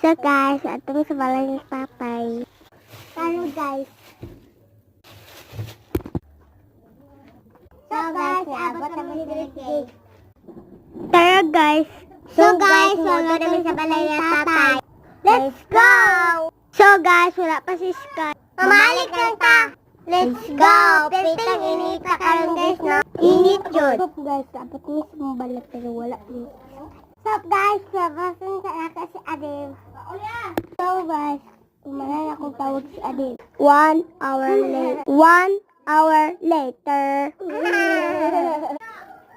So guys, atong sa balay ni Papay. Ano guys? So guys, abot naman ni Cake. Tara guys. So guys, wala namin sa balay ni Papay. Let's go! So guys, wala pa si Sky. Mamalik lang ta! Let's go! Pitang init na karon guys, no? Init yun. So guys, abot ni sa balay pero wala ni. So guys, nabasan sa naka si Adem. So guys, umanan akong tawag si Adem. 1 hour later. 1 hour later.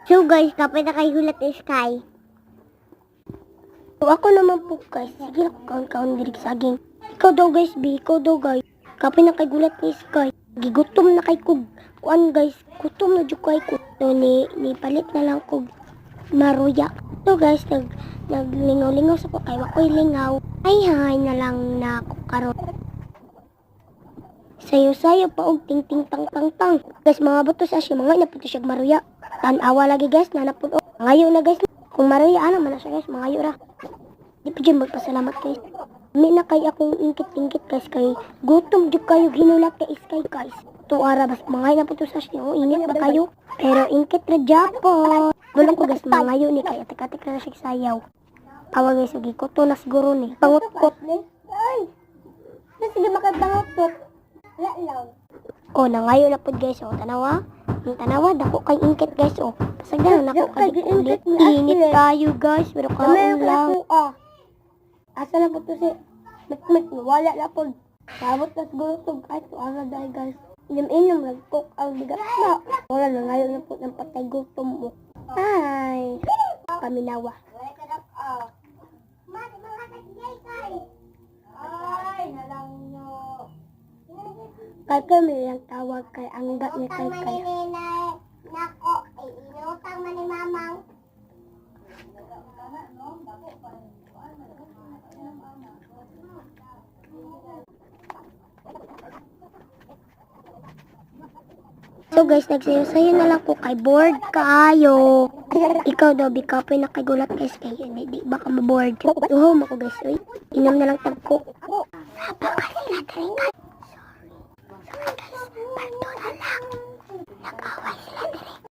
So guys, kapit na kay gulat ni Sky. So ako naman po guys, sige lang kaon-kaon dirig saging. Ikaw daw guys, ikaw daw guys. Kapit na kay gulat ni Sky. Gigutom na kay kog. Kuan guys, gutom na jud kay kog. So ni palit na lang kog maruya. So guys, naglingaw-lingaw sa ko kay wakoy lingaw. Ay na lang na ako karon. Sayo-sayo pa og ting-ting tang-tang-tang. Guys, mga buto sa asya, mga napunto siya maruya. Tan-awa lagi guys, nanapun og. Ngayo na guys. Kung maruya ana man na siya guys, mangayo ra. Di pa dyan magpasalamat guys. May na kay akong ingkit-ingkit guys kay gutom jud kayo ginulat kay Sky guys. Tuara bas mga napunto sa asya, init ba kayo? Pero ingkit ra Japo. Bulong ko guys, mangayo ni kay atik-atik na siya sayaw. Awa guys, sige ko to na siguro ni. Pangutkot ni. Ay! Sige makabangutkot. Wala lang. O, nangayo na po guys, o. Tanawa. Yung tanawa, dako kay ingkit guys, o. Pasagdan na ako kay ulit. Init kayo guys, pero kaon lang. Asa na po to si Mat-mat, wala na po. Sabot na siguro to guys, tuara dahil guys. Inom-inom, nag-cook ang bigat na. Wala, nangayo na po ng patay gutom mo. Ay, paminawa. Ay, nalang nyo. Kay kami lang tawag kay anggat ni kay kay. Nako, inutang man ni mamang. So guys, nagsayo-sayo na lang ko kay board kaayo. Ikaw daw, bikapoy na kay gulat guys kay hindi baka maboard. Uho mo ko guys, uy. Inom na lang tagko. Napakasila diri guys. Sorry guys, parto na lang. Nag-away sila diri.